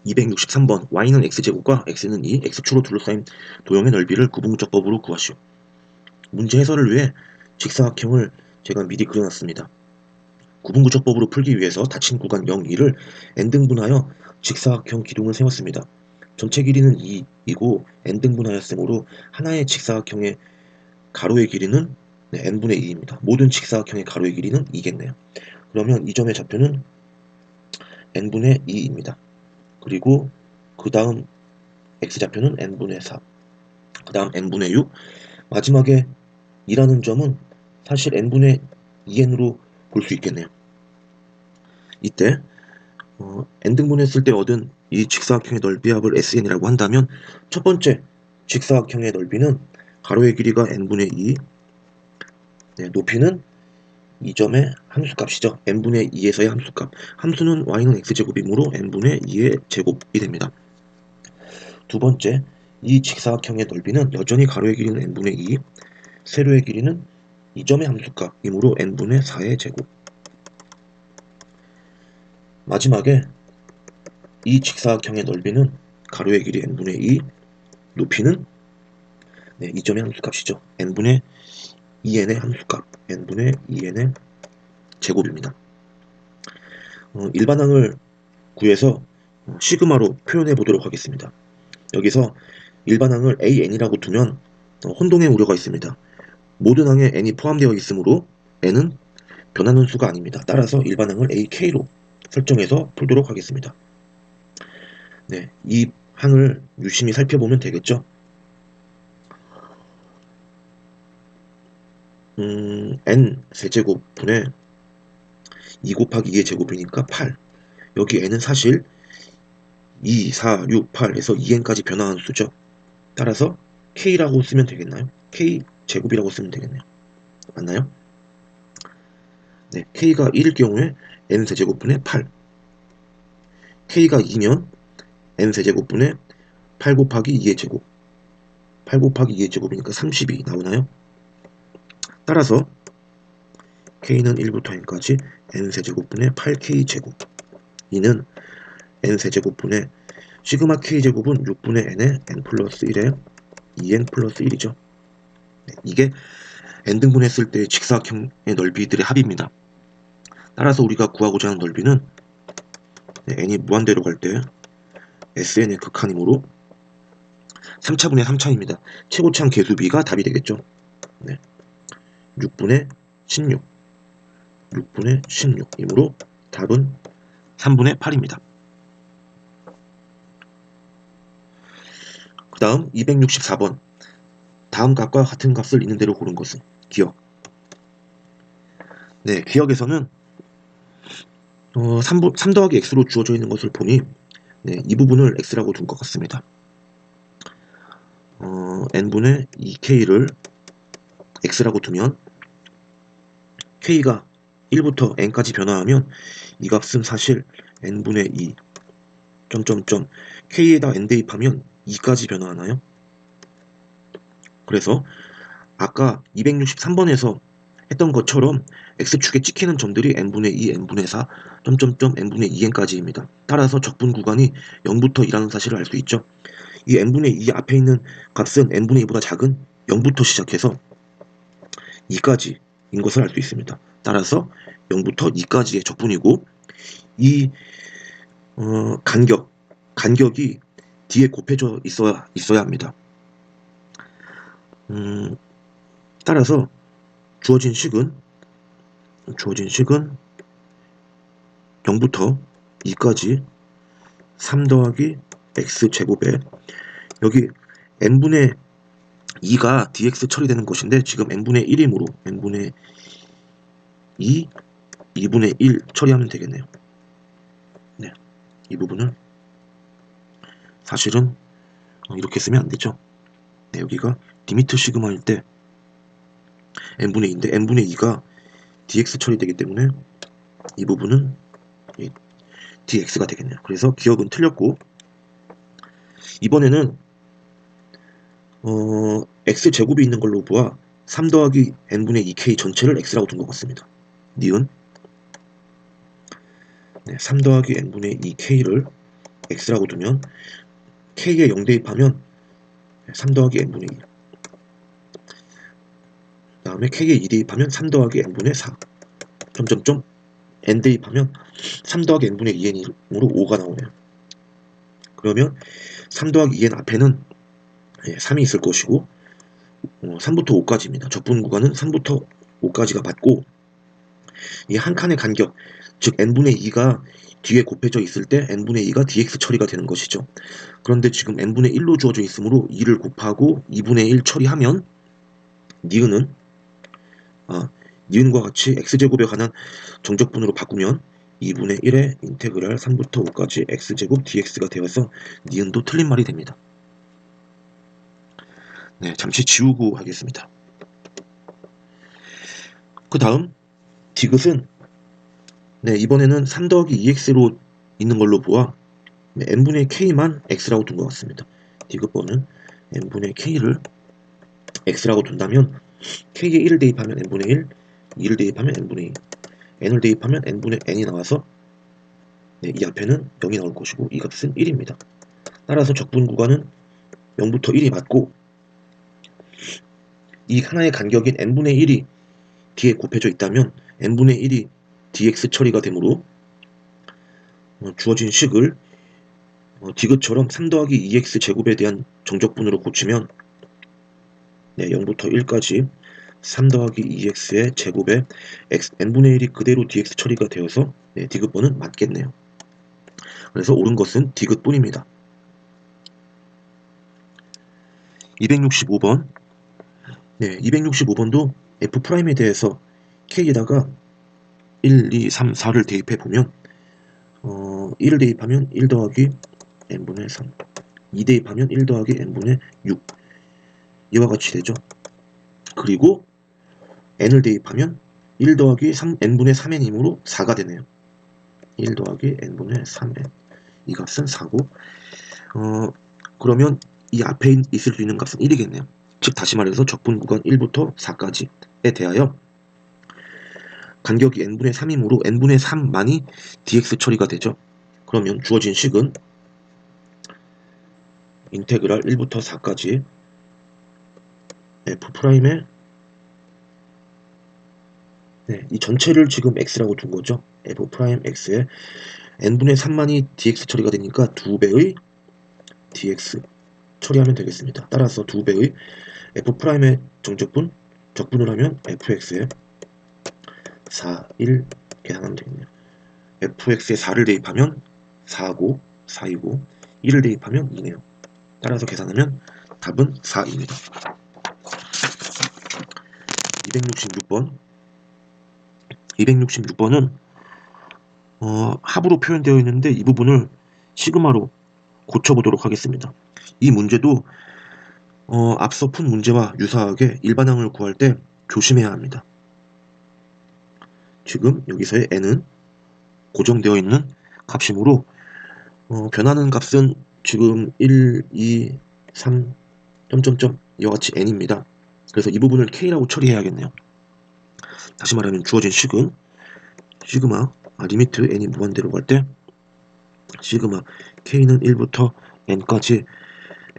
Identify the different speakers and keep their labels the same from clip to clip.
Speaker 1: 263번 y는 x제곱과 x는 2, x축으로 둘러싸인 도형의 넓이를 구분구조법으로 구하시오. 문제 해설을 위해 직사각형을 제가 미리 그려놨습니다. 구분구조법으로 풀기 위해서 닫힌 구간 0, 2를 n등분하여 직사각형 기둥을 세웠습니다. 전체 길이는 2이고 n등분하였으므로 하나의 직사각형의 가로의 길이는 n분의 2입니다. 모든 직사각형의 가로의 길이는 2겠네요. 그러면 이 점의 좌표는 n분의 2입니다. 그리고 그 다음 x좌표는 n분의 4, 그 다음 n분의 6, 마지막에 2라는 점은 사실 n분의 2n으로 볼 수 있겠네요. 이때 n등분했을 때 얻은 이 직사각형의 넓이 합을 SN이라고 한다면 첫 번째 직사각형의 넓이는 가로의 길이가 n분의 2, 높이는 이 점의 함수값이죠. n분의 2에서의 함수값. 함수는 y는 x제곱이므로 n분의 2의 제곱이 됩니다. 두 번째, 이 직사각형의 넓이는 여전히 가로의 길이는 n분의 2, 세로의 길이는 이 점의 함수값이므로 n분의 4의 제곱. 마지막에 이 직사각형의 넓이는 가로의 길이 n분의 2, 높이는 이 점의 함수값이죠. n분의 2n의 함수값, n분의 2n의 제곱입니다. 일반항을 구해서 시그마로 표현해 보도록 하겠습니다. 여기서 일반항을 AN이라고 두면 혼동의 우려가 있습니다. 모든 항에 n이 포함되어 있으므로 n은 변하는 수가 아닙니다. 따라서 일반항을 AK로 설정해서 풀도록 하겠습니다. 이 항을 유심히 살펴보면 되겠죠. n 세제곱분의 2 곱하기 2의 제곱이니까 8. 여기 n은 사실 2, 4, 6, 8 해서 2n까지 변화한 수죠. 따라서 k라고 쓰면 되겠나요? k 제곱이라고 쓰면 되겠네요. 맞나요? k가 1일 경우에 n 세제곱분의 8, k가 2면 n 세제곱분의 8 곱하기 2의 제곱, 8 곱하기 2의 제곱이니까 30이 나오나요? 따라서 k는 1부터 n까지 n 세제곱분의 8k 제곱, 이는 n 세제곱분의 시그마 k제곱은 6분의 n의 n 플러스 1의 2n 플러스 1이죠. 이게 n등분했을 때 직사각형의 넓이들의 합입니다. 따라서 우리가 구하고자 하는 넓이는 n이 무한대로 갈 때 sn의 극한이므로 3차분의 3차입니다. 최고차항 계수비가 답이 되겠죠. 6분의 16, 6분의 16이므로 답은 3분의 8입니다. 그 다음 264번, 다음 값과 같은 값을 있는 대로 고른 것은 기억. 기억에서는 3 더하기 x로 주어져 있는 것을 보니 이 부분을 x라고 둔 것 같습니다. n분의 2k를 x라고 두면 k가 1부터 n까지 변화하면 이 값은 사실 n분의 2 점점점 k에다 n 대입하면 2까지 변화하나요? 그래서 아까 263번에서 했던 것처럼 x축에 찍히는 점들이 n분의 2, n분의 4, 점점점 n분의 2n까지입니다. 따라서 적분 구간이 0부터 2라는 사실을 알 수 있죠. 이 n분의 2 앞에 있는 값은 n분의 2보다 작은 0부터 시작해서 2까지인 것을 알 수 있습니다. 따라서 0부터 2까지의 적분이고, 이 간격이 뒤에 곱해져 있어야 합니다. 따라서 주어진 식은 0부터 2까지 3 더하기 x제곱에, 여기 n분의 2가 dx 처리되는 것인데 지금 n분의 1이므로 n분의 2, 2분의 1 처리하면 되겠네요. 이 부분은 사실은 이렇게 쓰면 안 되죠. 여기가 디미트 시그마일 때 n분의 2인데 n분의 2가 dx 처리되기 때문에 이 부분은 dx가 되겠네요. 그래서 기억은 틀렸고, 이번에는 x제곱이 있는 걸로 보아 3 더하기 n분의 2k 전체를 x라고 둔 것 같습니다. 니은 3 더하기 n분의 2k를 x라고 두면 k에 0 대입하면 3 더하기 n분의 1. 그 다음에 k에 2 대입하면 3 더하기 n분의 4. 점점점 n 대입하면 3 더하기 n분의 2n으로 5가 나오네요. 그러면 3 더하기 2n 앞에는 3이 있을 것이고 3부터 5까지입니다. 적분 구간은 3부터 5까지가 맞고 이 한 칸의 간격, 즉 n분의 2가 뒤에 곱해져 있을 때 n분의 2가 dx 처리가 되는 것이죠. 그런데 지금 n분의 1로 주어져 있으므로 2를 곱하고 2분의 1 처리하면 니은은 니은과 같이 x제곱에 관한 정적분으로 바꾸면 2분의 1의 인테그랄 3부터 5까지 x제곱 dx가 되어서 니은도 틀린 말이 됩니다. 네, 잠시 지우고 하겠습니다. 그 다음 디귿은 이번에는 3 더하기 2x로 있는 걸로 보아 n분의 k만 x라고 둔 것 같습니다. 디귿번은 n분의 k를 x라고 둔다면 k에 1을 대입하면 n분의 1, 2를 대입하면 n분의 2, n을 대입하면 n분의 n이 나와서 이 앞에는 0이 나올 것이고 이 값은 1입니다. 따라서 적분 구간은 0부터 1이 맞고 이 하나의 간격인 n분의 1이 뒤에 곱해져 있다면 n분의 1이 dx 처리가 되므로 주어진 식을 디귿처럼 3 더하기 2x 제곱에 대한 정적분으로 고치면 0부터 1까지 3 더하기 2x의 제곱에 n분의 1이 그대로 dx 처리가 되어서 디귿번은 맞겠네요. 그래서 옳은 것은 디귿뿐입니다. 265번 265번도 f'에 대해서 k에다가 1, 2, 3, 4를 대입해 보면 1을 대입하면 1 더하기 n분의 3, 2 대입하면 1 더하기 n분의 6 이와 같이 되죠. 그리고 n을 대입하면 1 더하기 n분의 3n이므로 4가 되네요. 1 더하기 n분의 3n 이 값은 4고 그러면 이 앞에 있을 수 있는 값은 1이겠네요. 즉 다시 말해서 적분 구간 1부터 4까지에 대하여 간격이 n분의 3이므로 n분의 3만이 dx 처리가 되죠. 그러면 주어진 식은 인테그랄 1부터 4까지 f'의 이 전체를 지금 x라고 둔 거죠. f'x에 n분의 3만이 dx 처리가 되니까 2배의 dx 처리하면 되겠습니다. 따라서 2배의 f'의 정적분, 적분을 하면 fx에 4, 1 계산하면 되겠네요. fx에 4를 대입하면 4고 4이고 1을 대입하면 2네요. 따라서 계산하면 답은 4입니다. 266번은 합으로 표현되어 있는데 이 부분을 시그마로 고쳐보도록 하겠습니다. 이 문제도 앞서 푼 문제와 유사하게 일반항을 구할 때 조심해야 합니다. 지금 여기서의 n은 고정되어 있는 값이므로 변하는 값은 지금 1, 2, 3, 점점점 이와 같이 n입니다. 그래서 이 부분을 k라고 처리해야겠네요. 다시 말하면 주어진 식은 시그마 리미트 n이 무한대로 갈 때 시그마 k는 1부터 n까지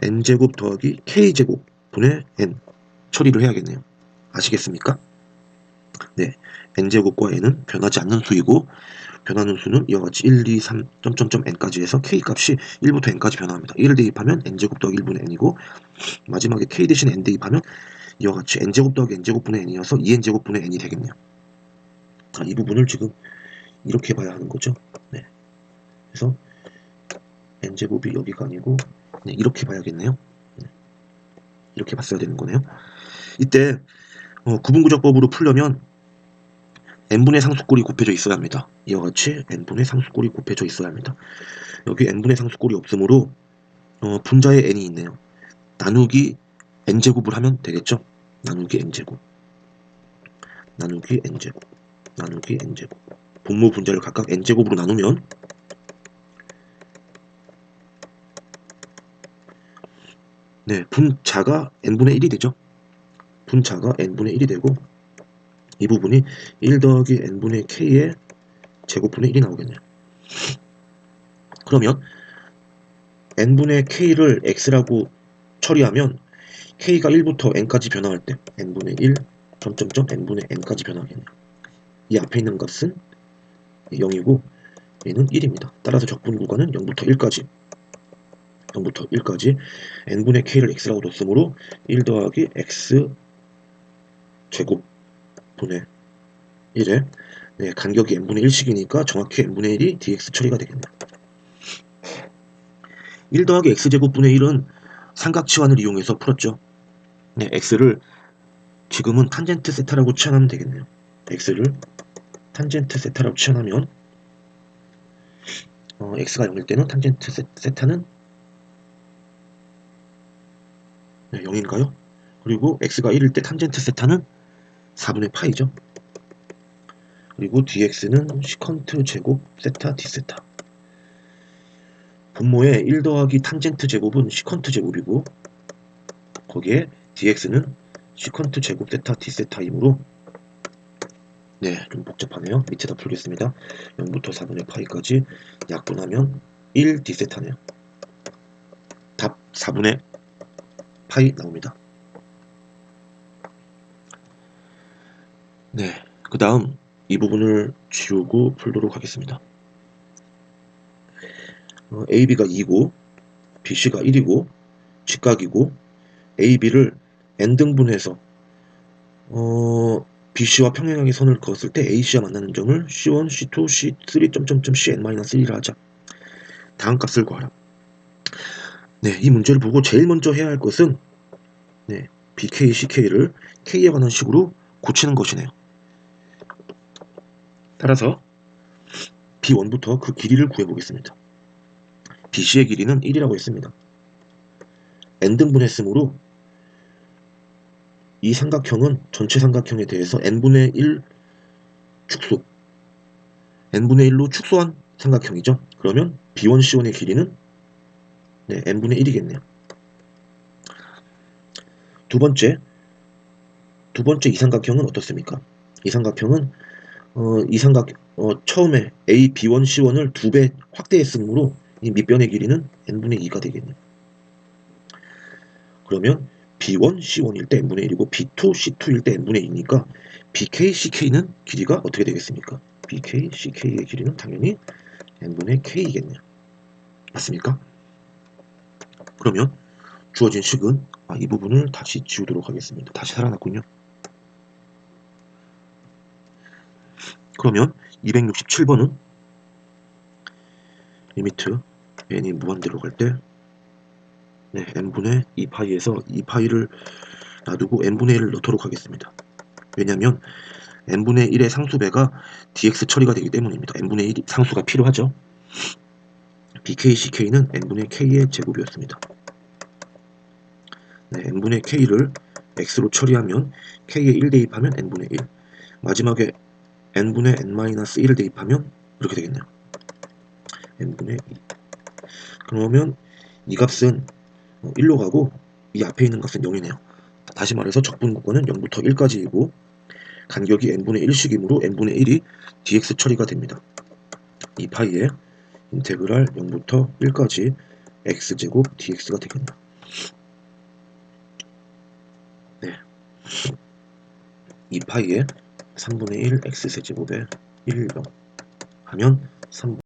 Speaker 1: n제곱 더하기 k제곱 분의 n 처리를 해야겠네요. 아시겠습니까? 네, n제곱과 n은 변하지 않는 수이고 변하는 수는 이와 같이 1, 2, 3, 점점점 n까지 해서 k값이 1부터 n까지 변화합니다. 1을 대입하면 n제곱 더하기 1분의 n이고 마지막에 k 대신 n 대입하면 이와 같이 n제곱 더하기 n제곱 분의 n이어서 2n제곱 분의 n이 되겠네요. 이 부분을 지금 이렇게 봐야 하는 거죠. 그래서 n제곱이 여기가 아니고 이렇게 봐야겠네요. 이렇게 봤어야 되는 거네요. 이때 구분구적법으로 풀려면 n분의 상수꼴이 곱해져 있어야 합니다. 이와 같이 n분의 상수꼴이 곱해져 있어야 합니다. 여기 n분의 상수꼴이 없으므로 분자에 n이 있네요. 나누기 n제곱을 하면 되겠죠. 나누기 n제곱 나누기 n제곱 나누기 n제곱 분모 분자를 각각 n제곱으로 나누면 분자가 n분의 1이 되죠. 분자가 n분의 1이 되고 이 부분이 1 더하기 n분의 k의 제곱분의 1이 나오겠네요. 그러면 n분의 k를 x라고 처리하면 k가 1부터 n까지 변화할 때 n분의 1 점점점 n분의 n까지 변화하겠네요. 이 앞에 있는 값은 0이고 얘는 1입니다. 따라서 적분 구간은 0부터 1까지 n분의 k를 x라고 뒀으므로 1 더하기 x 제곱 분의 1에 간격이 n분의 1씩이니까 정확히 n분의 1이 dx 처리가 되겠네요. 1 더하기 x제곱분의 1은 삼각치환을 이용해서 풀었죠. x를 지금은 탄젠트 세타라고 치환하면 되겠네요. x를 탄젠트 세타라고 치환하면 x가 0일 때는 탄젠트 세타는 0인가요? 그리고 x가 1일 때 탄젠트 세타는 4분의 파이죠. 그리고 dx는 시컨트 제곱 세타 d세타. 분모의 1 더하기 탄젠트 제곱은 시컨트 제곱이고 거기에 dx는 시컨트 제곱 세타 d세타이므로 좀 복잡하네요. 밑에다 풀겠습니다. 0부터 4분의 파이까지 약분하면 1 d세타네요. 답 4분의 파이 나옵니다. 그 다음 이 부분을 지우고 풀도록 하겠습니다. AB가 2고 BC가 1이고 직각이고 AB를 n등분해서 BC와 평행하게 선을 그었을 때 AC와 만나는 점을 C1, C2, C3, Cn-1라 하자. 다음 값을 구하라. 이 문제를 보고 제일 먼저 해야 할 것은 BK, CK를 K에 관한 식으로 고치는 것이네요. 따라서 B1부터 그 길이를 구해보겠습니다. BC의 길이는 1이라고 했습니다. n등분 했으므로 이 삼각형은 전체 삼각형에 대해서 n분의 1 축소 n분의 1로 축소한 삼각형이죠. 그러면 B1, C1의 길이는 n분의 1이겠네요. 두 번째 이 삼각형은 어떻습니까? 이 삼각형은 처음에 A, B1, C1을 2배 확대했으므로 이 밑변의 길이는 n분의 2가 되겠네요. 그러면 B1, C1일 때 n분의 1이고 B2, C2일 때 n분의 2니까 BK, CK는 길이가 어떻게 되겠습니까? BK, CK의 길이는 당연히 n분의 K이겠네요. 맞습니까? 그러면 주어진 식은 이 부분을 다시 지우도록 하겠습니다. 다시 살아났군요. 그러면 267번은 리미트 n이 무한대로 갈 때 n분의 2파이에서 2파이를 놔두고 n분의 1을 넣도록 하겠습니다. 왜냐하면 n분의 1의 상수배가 dx 처리가 되기 때문입니다. n분의 1 상수가 필요하죠. bk, ck는 n분의 k의 제곱이었습니다. n분의 k를 x로 처리하면 k에 1 대입하면 n분의 1 마지막에 n분의 n-1을 대입하면 이렇게 되겠네요. n분의 2 그러면 이 값은 1로 가고 이 앞에 있는 값은 0이네요. 다시 말해서 적분 구간은 0부터 1까지이고 간격이 n분의 1씩이므로 n분의 1이 dx 처리가 됩니다. 이 파이에 인테그랄 0부터 1까지 x제곱 dx가 되겠네요. 이 파이에 3분의 1 x세제곱에 1, 0 하면 3